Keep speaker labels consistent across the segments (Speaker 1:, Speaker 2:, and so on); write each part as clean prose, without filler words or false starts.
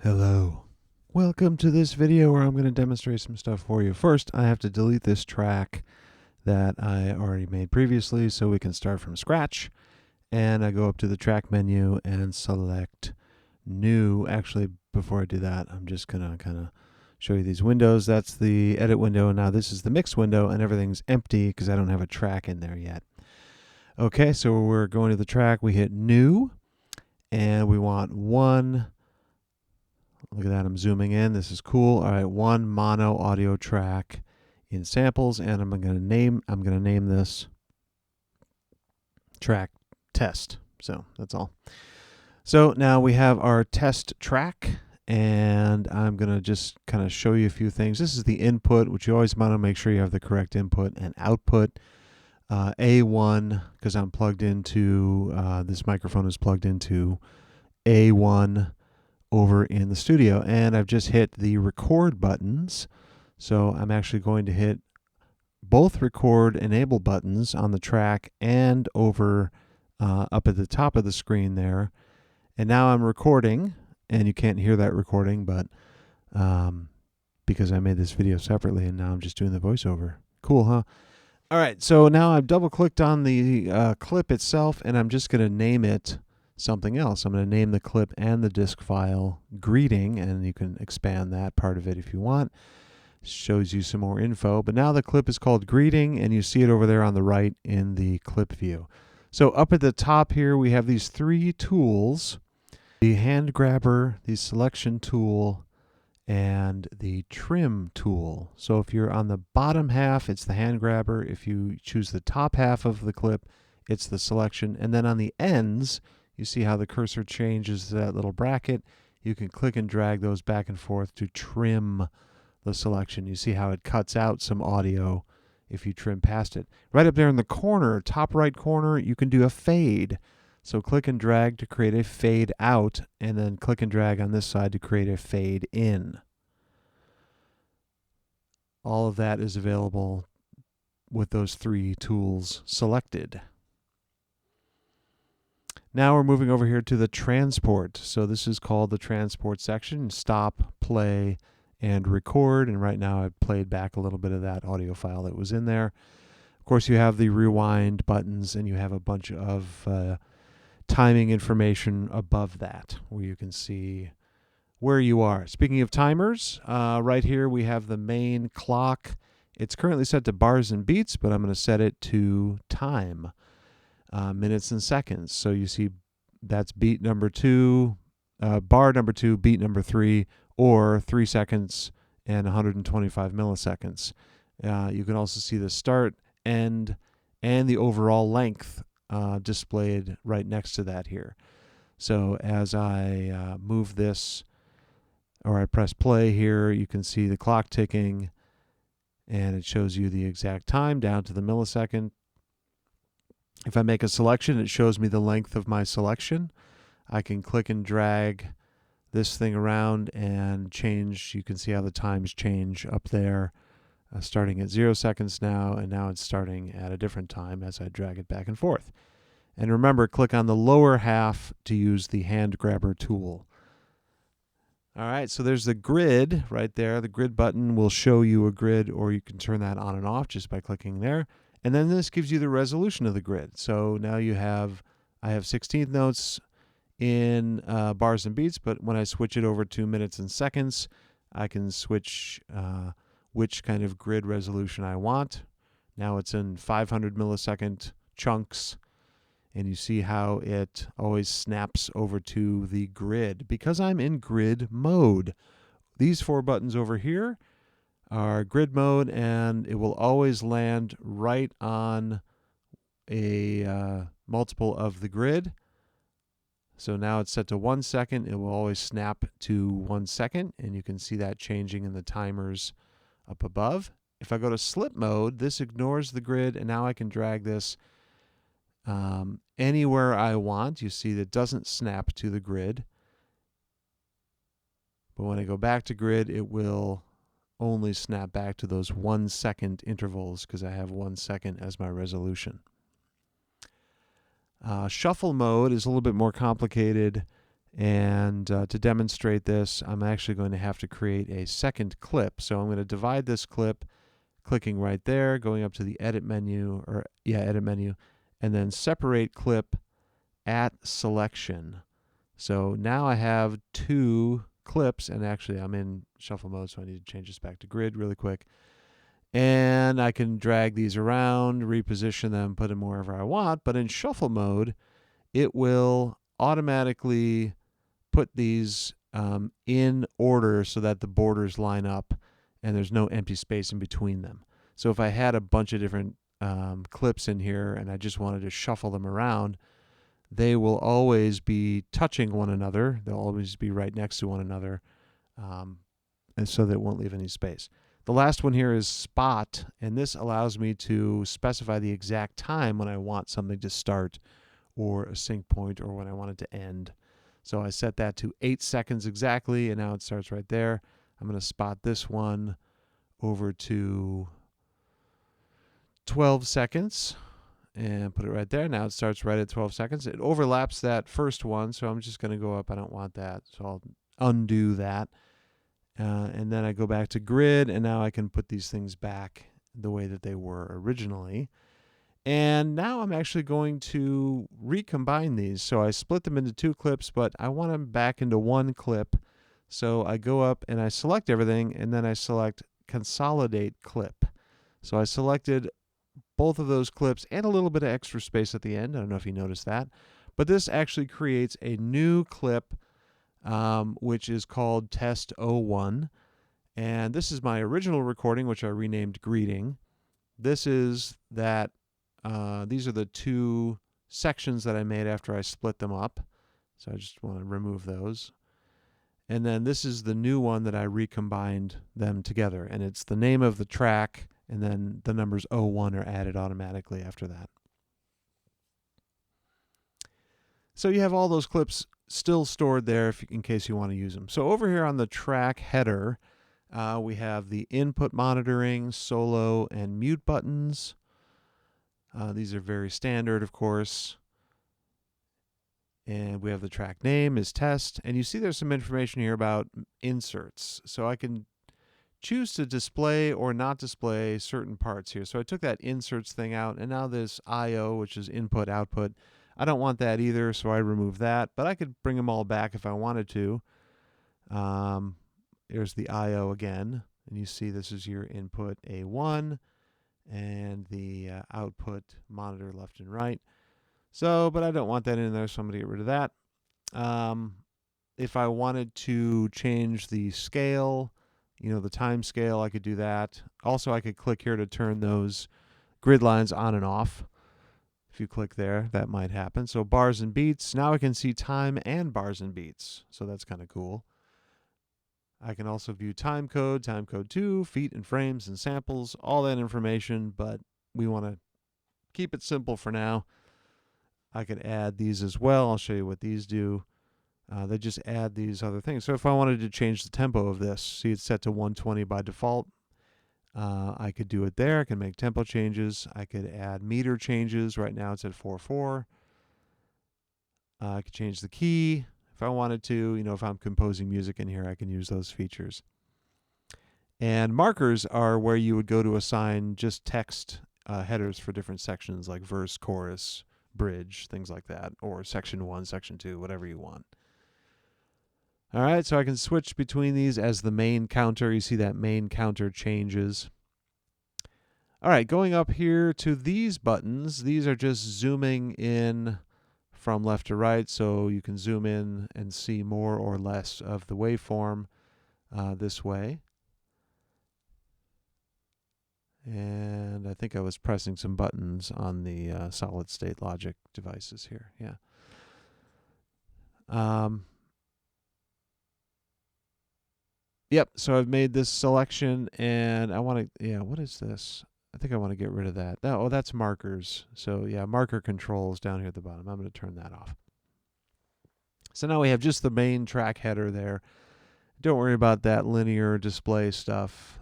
Speaker 1: Hello. Welcome to this video where I'm going to demonstrate some stuff for you. First, I have to delete this track that I already made previously so we can start from scratch. And I go up to the track menu and select new. Actually, before I do that, I'm just going to kind of show you these windows. That's the edit window. Now this is the mix window and everything's empty because I don't have a track in there yet. Okay, so we're going to the track. We hit new and we want one. Look at that, I'm zooming in. This is cool. All right, one mono audio track in samples, and I'm gonna name this track test. So that's all. So now we have our test track, and I'm gonna just kind of show you a few things. This is the input, which you always want to make sure you have the correct input and output. A1, because I'm plugged into this microphone is plugged into A1 over in the studio, and I've just hit the record buttons. So I'm actually going to hit both record enable buttons on the track and over up at the top of the screen there. And now I'm recording, and you can't hear that recording, but because I made this video separately, and now I'm just doing the voiceover. Cool, huh? All right, so now I've double clicked on the clip itself, and I'm just going to name it something else. I'm going to name the clip and the disk file greeting, and you can expand that part of it if you want. Shows you some more info, but now the clip is called greeting, and you see it over there on the right in the clip view. So up at the top here we have these three tools: the hand grabber, the selection tool, and the trim tool. So if you're on the bottom half, it's the hand grabber. If you choose the top half of the clip, it's the selection. And then on the ends, you see how the cursor changes that little bracket. You can click and drag those back and forth to trim the selection. You see how it cuts out some audio if you trim past it. Right up there in the corner, top right corner, you can do a fade. So click and drag to create a fade out, and then click and drag on this side to create a fade in. All of that is available with those three tools selected. Now we're moving over here to the transport. So this is called the transport section. Stop, play, and record. And right now I've played back a little bit of that audio file that was in there. Of course, you have the rewind buttons, and you have a bunch of timing information above that where you can see where you are. Speaking of timers, right here we have the main clock. It's currently set to bars and beats, but I'm going to set it to time. Minutes and seconds. So you see that's beat number 2, bar number 2, beat number 3, or 3 seconds and 125 milliseconds. You can also see the start, end, and the overall length displayed right next to that here. So as I move this, or I press play here, you can see the clock ticking, and it shows you the exact time down to the millisecond. If I make a selection, it shows me the length of my selection. I can click and drag this thing around and change. You can see how the times change up there, starting at 0 seconds now, and now it's starting at a different time as I drag it back and forth. And remember, click on the lower half to use the hand grabber tool. All right, so there's the grid right there. The grid button will show you a grid, or you can turn that on and off just by clicking there. And then this gives you the resolution of the grid. So now I have 16th notes in bars and beats, but when I switch it over to minutes and seconds, I can switch which kind of grid resolution I want. Now it's in 500 millisecond chunks, and you see how it always snaps over to the grid because I'm in grid mode. These 4 buttons over here are grid mode, and it will always land right on a multiple of the grid. So now it's set to 1 second. It will always snap to 1 second, and you can see that changing in the timers up above. If I go to slip mode, this ignores the grid, and now I can drag this anywhere I want. You see that doesn't snap to the grid. But when I go back to grid, it will only snap back to those 1 second intervals because I have 1 second as my resolution. Shuffle mode is a little bit more complicated. And to demonstrate this, I'm actually going to have to create a second clip. So I'm going to divide this clip, clicking right there, going up to the edit menu, edit menu, and then separate clip at selection. So now I have two clips, and actually I'm in shuffle mode, so I need to change this back to grid really quick. And I can drag these around, reposition them, put them wherever I want. But in shuffle mode, it will automatically put these in order so that the borders line up and there's no empty space in between them. So if I had a bunch of different clips in here and I just wanted to shuffle them around, they will always be touching one another. They'll always be right next to one another, and so that it won't leave any space. The last one here is spot, and this allows me to specify the exact time when I want something to start or a sync point or when I want it to end. So I set that to 8 seconds exactly, and now it starts right there. I'm going to spot this one over to 12 seconds and put it right there. Now it starts right at 12 seconds. It overlaps that first one, so I'm just going to go up. I don't want that, so I'll undo that. And then I go back to grid, and now I can put these things back the way that they were originally. And now I'm actually going to recombine these. So I split them into two clips, but I want them back into one clip. So I go up and I select everything, and then I select consolidate clip. So I selected both of those clips and a little bit of extra space at the end. I don't know if you noticed that. But this actually creates a new clip, which is called Test 01. And this is my original recording, which I renamed Greeting. This is that. These are the two sections that I made after I split them up. So I just want to remove those. And then this is the new one that I recombined them together. And it's the name of the track, and then the numbers 01 are added automatically after that. So you have all those clips still stored there in case you want to use them. So over here on the track header, we have the input monitoring, solo, and mute buttons. These are very standard, of course. And we have the track name is test. And you see there's some information here about inserts. So I can choose to display or not display certain parts here. So I took that inserts thing out, and now this I/O, which is input, output. I don't want that either, so I remove that. But I could bring them all back if I wanted to. Here's the I/O again. And you see this is your input A1. And the output monitor left and right. So, but I don't want that in there, so I'm going to get rid of that. If I wanted to change the scale, the time scale, I could do that. Also, I could click here to turn those grid lines on and off. If you click there, that might happen. So bars and beats. Now I can see time and bars and beats. So that's kind of cool. I can also view time code 2, feet and frames and samples, all that information, but we want to keep it simple for now. I could add these as well. I'll show you what these do. They just add these other things. So if I wanted to change the tempo of this, see it's set to 120 by default. I could do it there. I can make tempo changes. I could add meter changes. Right now it's at 4/4. I could change the key. If I wanted to, if I'm composing music in here, I can use those features. And markers are where you would go to assign just text headers for different sections, like verse, chorus, bridge, things like that, or section 1, section 2, whatever you want. All right, so I can switch between these as the main counter. You see that main counter changes. All right, going up here to these buttons, these are just zooming in from left to right, so you can zoom in and see more or less of the waveform this way. And I think I was pressing some buttons on the solid state logic devices here. Yeah. Yep, so I've made this selection, and I want to, what is this? I think I want to get rid of that. Oh, that's markers. So yeah, marker controls down here at the bottom. I'm going to turn that off. So now we have just the main track header there. Don't worry about that linear display stuff.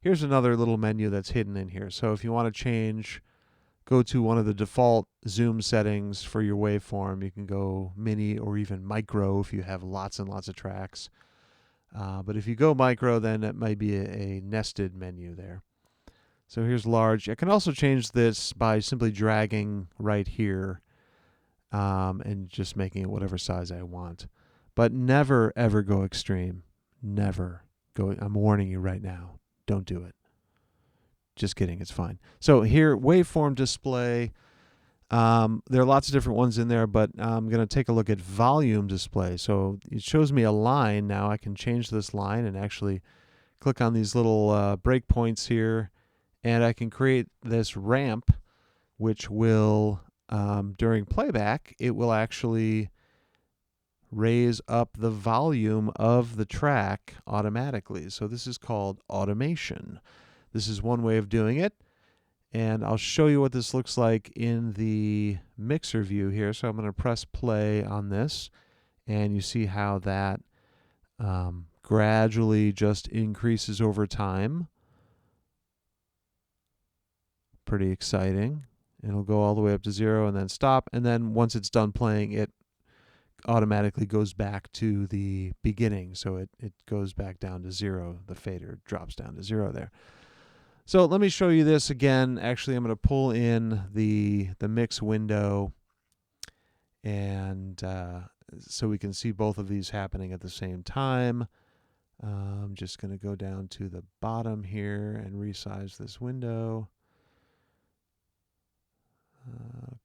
Speaker 1: Here's another little menu that's hidden in here. So if you want to change go to one of the default zoom settings for your waveform. You can go mini or even micro if you have lots and lots of tracks. But if you go micro, then it might be a nested menu there. So here's large. I can also change this by simply dragging right here and just making it whatever size I want. But never, ever go extreme. Never go. I'm warning you right now. Don't do it. Just kidding. It's fine. So here, waveform display. There are lots of different ones in there, but I'm going to take a look at volume display. So it shows me a line. Now I can change this line and actually click on these little breakpoints here, and I can create this ramp, which will, during playback, it will actually raise up the volume of the track automatically. So this is called automation. This is one way of doing it. And I'll show you what this looks like in the mixer view here. So I'm going to press play on this, and you see how that gradually just increases over time. Pretty exciting. It'll go all the way up to 0 and then stop. And then once it's done playing, it automatically goes back to the beginning. So it goes back down to 0. The fader drops down to 0 there. So let me show you this again. Actually, I'm going to pull in the mix window, and so we can see both of these happening at the same time. I'm just going to go down to the bottom here and resize this window.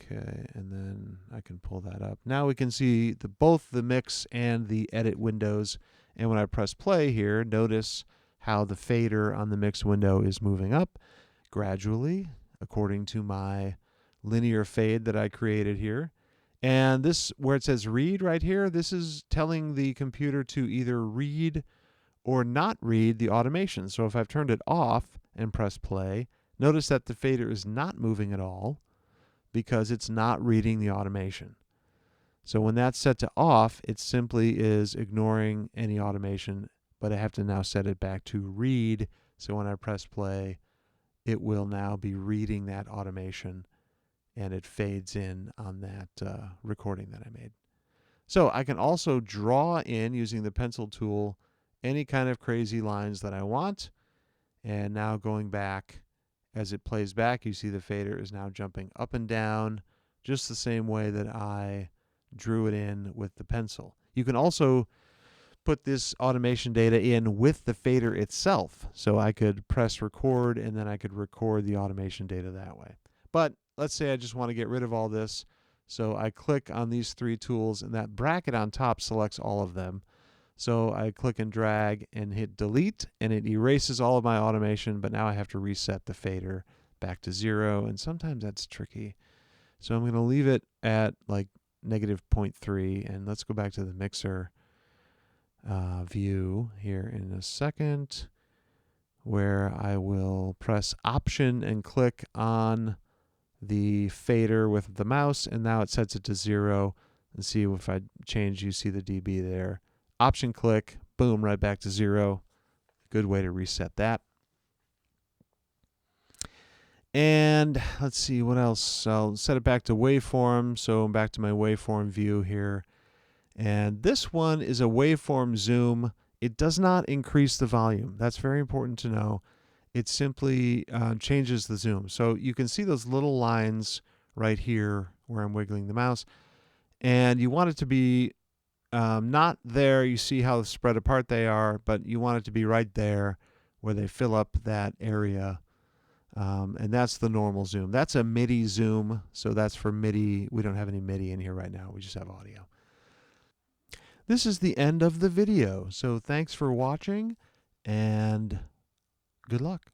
Speaker 1: Okay, and then I can pull that up. Now we can see both the mix and the edit windows. And when I press play here, notice how the fader on the mix window is moving up gradually according to my linear fade that I created here. And this, where it says read right here, this is telling the computer to either read or not read the automation. So if I've turned it off and press play, notice that the fader is not moving at all because it's not reading the automation. So when that's set to off, it simply is ignoring any automation, but I have to now set it back to read. So when I press play, it will now be reading that automation, and it fades in on that recording that I made. So I can also draw in, using the pencil tool, any kind of crazy lines that I want. And now going back, as it plays back, you see the fader is now jumping up and down just the same way that I drew it in with the pencil. You can also put this automation data in with the fader itself. So I could press record, and then I could record the automation data that way. But let's say I just want to get rid of all this. So I click on these 3 tools, and that bracket on top selects all of them. So I click and drag and hit delete, and it erases all of my automation, but now I have to reset the fader back to 0, and sometimes that's tricky. So I'm going to leave it at like -0.3, and let's go back to the mixer view here in a second, where I will press Option and click on the fader with the mouse, and now it sets it to 0. And see, if I change, you see the dB there. Option click, boom, right back to 0. Good way to reset that. And let's see what else. I'll set it back to waveform. So I'm back to my waveform view here. And this one is a waveform zoom. It does not increase the volume. That's very important to know. It simply changes the zoom. So you can see those little lines right here where I'm wiggling the mouse. And you want it to be not there. You see how spread apart they are, but you want it to be right there where they fill up that area. And that's the normal zoom. That's a MIDI zoom. So that's for MIDI. We don't have any MIDI in here right now. We just have audio. This is the end of the video. So thanks for watching, and good luck.